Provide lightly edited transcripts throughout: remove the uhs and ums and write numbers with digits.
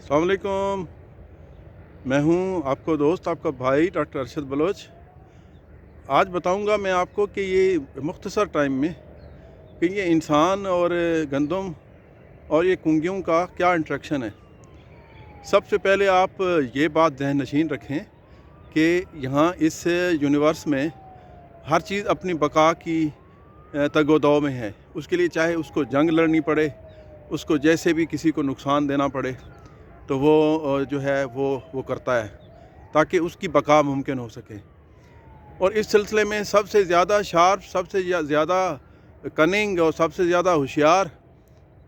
अस्सलाम वालेकुम। मैं हूं आपको दोस्त आपका भाई डॉक्टर अरशद बलोच। आज बताऊंगा मैं आपको कि ये मुख्तसर टाइम में कि ये इंसान और गंदम और ये कुंगियों का क्या इंटरेक्शन है। सबसे पहले आप ये बात ज़हन नशीन रखें कि यहाँ इस यूनिवर्स में हर चीज़ अपनी बका की तगोदौ में है। उसके लिए चाहे उसको जंग लड़नी पड़े, उसको जैसे भी किसी को नुकसान देना पड़े, तो वो जो है वो करता है ताकि उसकी बका मुमकिन हो सके। और इस सिलसिले में सबसे ज़्यादा शार्प, सबसे ज़्यादा कनिंग और सबसे ज़्यादा होशियार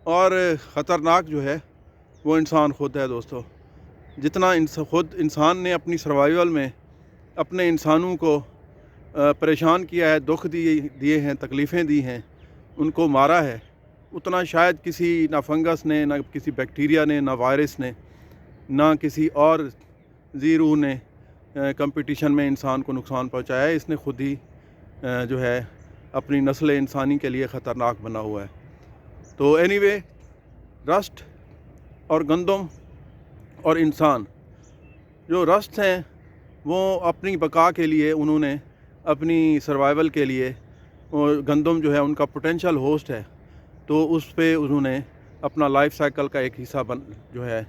और ख़तरनाक जो है वो इंसान ख़ुद है दोस्तों। जितना ख़ुद इंसान ने अपनी सर्वाइवल में अपने इंसानों को परेशान किया है, दुख दिए हैं, तकलीफ़ें दी हैं, उनको मारा है, उतना शायद किसी ना फंगस ने, ना किसी बैक्टीरिया ने, ना वायरस ने, ना किसी और ज़ीरू ने कंपटीशन में इंसान को नुकसान पहुंचाया है। इसने खुद ही जो है अपनी नस्ल इंसानी के लिए ख़तरनाक बना हुआ है। तो एनीवे, रस्ट और गंदम और इंसान, जो रस्ट हैं वो अपनी बका के लिए, उन्होंने अपनी सर्वाइवल के लिए, और गंदम जो है उनका पोटेंशियल होस्ट है, तो उस पे उन्होंने अपना लाइफ साइकिल का एक हिस्सा जो है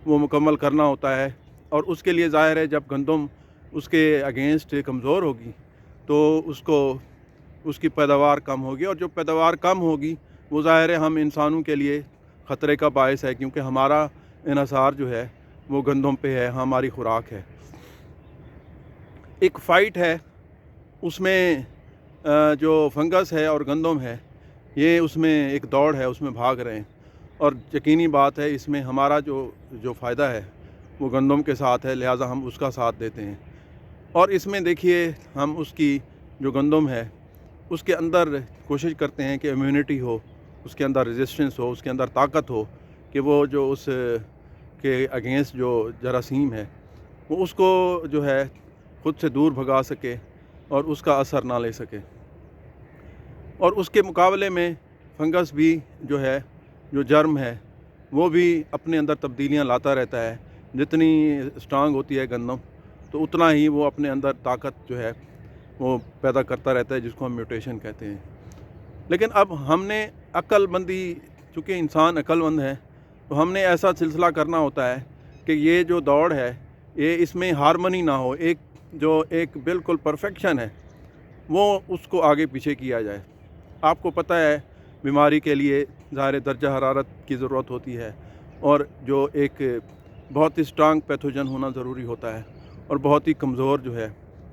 वो मुकम्मल करना होता है। और उसके लिए ज़ाहिर है जब गंदम उसके अगेंस्ट कमज़ोर होगी तो उसकी पैदावार कम होगी, और जो पैदावार कम होगी वो ज़ाहिर है हम इंसानों के लिए ख़तरे का बायस है, क्योंकि हमारा इन्हसार जो है वो गंदम पे है, हमारी खुराक है। एक फ़ाइट है उसमें जो फंगस है और गंदम है, ये उसमें एक दौड़ है, उसमें भाग रहे हैं। और यकीनी बात है इसमें हमारा जो फ़ायदा है वो गंदम के साथ है, लिहाजा हम उसका साथ देते हैं। और इसमें देखिए हम उसकी जो गंदम है उसके अंदर कोशिश करते हैं कि इम्यूनिटी हो, उसके अंदर रेजिस्टेंस हो, उसके अंदर ताकत हो कि वो जो उस के अगेंस्ट जो जरासीम है वो उसको जो है ख़ुद से दूर भगा सके और उसका असर ना ले सके। और उसके मुकाबले में फंगस भी जो है, जो जर्म है, वो भी अपने अंदर तब्दीलियां लाता रहता है। जितनी स्ट्रांग होती है गंदम, तो उतना ही वो अपने अंदर ताकत जो है वो पैदा करता रहता है, जिसको हम म्यूटेशन कहते हैं। लेकिन अब हमने अक्लमंदी, चूँकि इंसान अक्लमंद है, तो हमने ऐसा सिलसिला करना होता है कि ये जो दौड़ है ये इसमें हारमोनी ना हो, एक बिल्कुल परफेक्शन है वो उसको आगे पीछे किया जाए। आपको पता है बीमारी के लिए ज़ाहिर दर्जा हरारत की ज़रूरत होती है, और जो एक बहुत ही स्ट्रांग पैथोजन होना ज़रूरी होता है, और बहुत ही कमज़ोर जो है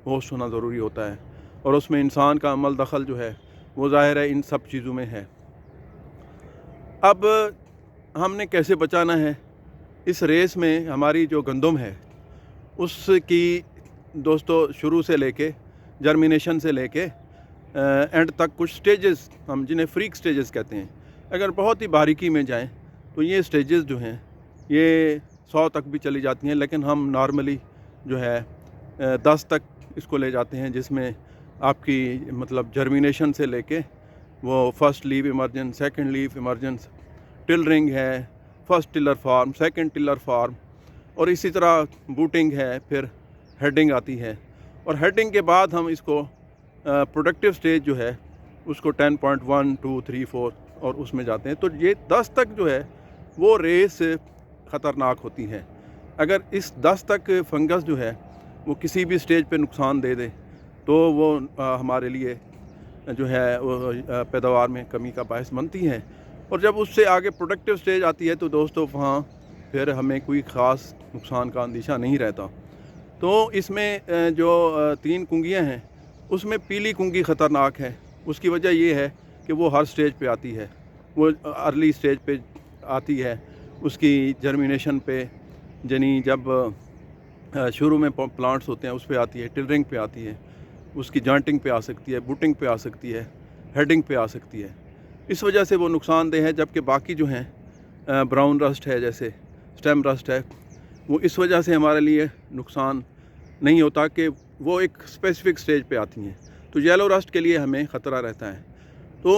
होस्ट होना ज़रूरी होता है। और उसमें इंसान का अमल दखल जो है वो ज़ाहिर है इन सब चीज़ों में है। अब हमने कैसे बचाना है इस रेस में? हमारी जो गंदम है उसकी दोस्तों शुरू से लेके, जर्मिनेशन से लेके एंड तक कुछ स्टेजेस, हम जिन्हें फ्रीक स्टेजेस कहते हैं, अगर बहुत ही बारीकी में जाएं तो ये स्टेजेस जो हैं ये 100 तक भी चली जाती हैं, लेकिन हम नॉर्मली जो है 10 तक इसको ले जाते हैं, जिसमें आपकी मतलब जर्मिनेशन से लेके वो first leaf emergence, second leaf emergence, tillering है, first tiller form, second tiller form, और इसी तरह बूटिंग है, फिर हेडिंग आती है। और हेडिंग के बाद हम इसको प्रोडक्टिव स्टेज जो है उसको 10.1, 2, 3, 4 और उसमें जाते हैं। तो ये 10 तक जो है वो रेस ख़तरनाक होती है। अगर इस 10 तक फंगस जो है वो किसी भी स्टेज पे नुकसान दे दे तो वो हमारे लिए जो है वो पैदावार में कमी का बायस बनती हैं। और जब उससे आगे प्रोडक्टिव स्टेज आती है तो दोस्तों वहाँ फिर हमें कोई ख़ास नुकसान का अंदेशा नहीं रहता। तो इसमें जो 3 कुंगियाँ हैं उसमें पीली कुंगी ख़तरनाक है। उसकी वजह ये है कि वो हर स्टेज पे आती है, वो अर्ली स्टेज पे आती है, उसकी जर्मिनेशन पे, यानी जब शुरू में प्लांट्स होते हैं उस पे आती है, टिलरिंग पे आती है, उसकी जॉइंटिंग पे आ सकती है, बूटिंग पे आ सकती है, हेडिंग पे आ सकती है। इस वजह से वो नुकसानदेह है। जबकि बाकी जो हैं ब्राउन रस्ट है, जैसे स्टेम रस्ट है, वो इस वजह से हमारे लिए नुकसान नहीं होता कि वो एक स्पेसिफ़िक स्टेज पे आती हैं। तो येलो रस्ट के लिए हमें ख़तरा रहता है। तो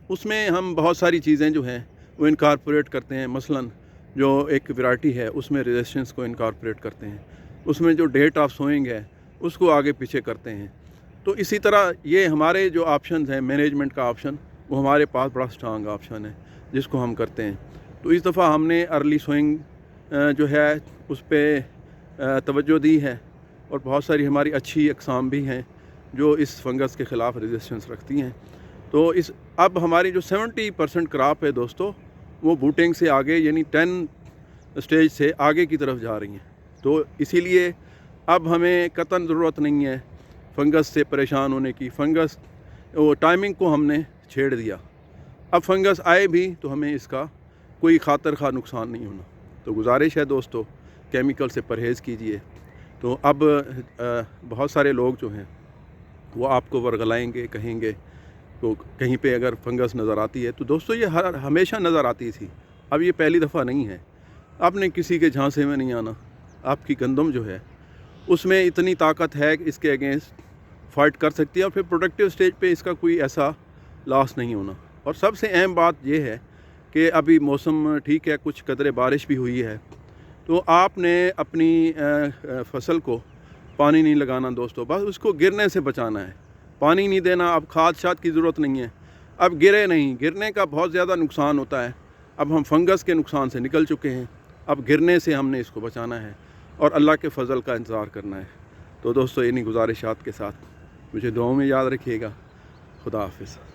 उसमें हम बहुत सारी चीज़ें जो हैं वो इनकॉर्पोरेट करते हैं। मसलन जो एक वैरायटी है उसमें रेजिस्टेंस को इनकॉर्पोरेट करते हैं, उसमें जो डेट ऑफ सोइंग है उसको आगे पीछे करते हैं। तो इसी तरह ये हमारे जो ऑप्शंस हैं मैनेजमेंट का ऑप्शन, वो हमारे पास बड़ा स्ट्रांग ऑप्शन है जिसको हम करते हैं। तो इस दफ़ा हमने अर्ली सोइंग जो है उस पर तवज्जो दी है, और बहुत सारी हमारी अच्छी अक़साम भी हैं जो इस फंगस के ख़िलाफ़ रेजिस्टेंस रखती हैं। तो अब हमारी जो 70% क्रॉप है दोस्तों, वो बूटिंग से आगे यानी 10 स्टेज से आगे की तरफ जा रही हैं। तो इसीलिए अब हमें कतई ज़रूरत नहीं है फंगस से परेशान होने की। फंगस वो टाइमिंग को हमने छेड़ दिया। अब फंगस आए भी तो हमें इसका कोई खातर खा नुकसान नहीं होना। तो गुजारिश है दोस्तों, केमिकल से परहेज़ कीजिए। तो अब बहुत सारे लोग जो हैं वो आपको वर्गलाएंगे, कहेंगे तो कहीं पे अगर फंगस नज़र आती है तो दोस्तों ये हमेशा नज़र आती थी, अब ये पहली दफ़ा नहीं है। आपने किसी के झांसे में नहीं आना। आपकी गंदम जो है उसमें इतनी ताकत है कि इसके अगेंस्ट फाइट कर सकती है, और फिर प्रोडक्टिव स्टेज पे इसका कोई ऐसा लॉस नहीं होना। और सबसे अहम बात ये है कि अभी मौसम ठीक है, कुछ कदरे बारिश भी हुई है, तो आपने अपनी फसल को पानी नहीं लगाना दोस्तों, बस उसको गिरने से बचाना है। पानी नहीं देना, अब खाद शाद की ज़रूरत नहीं है। अब गिरे नहीं, गिरने का बहुत ज़्यादा नुकसान होता है। अब हम फंगस के नुकसान से निकल चुके हैं, अब गिरने से हमने इसको बचाना है और अल्लाह के फ़ज़ल का इंतज़ार करना है। तो दोस्तों इन्हीं गुजारिशात के साथ मुझे दुआओं में याद रखिएगा। खुदा हाफ़िज़।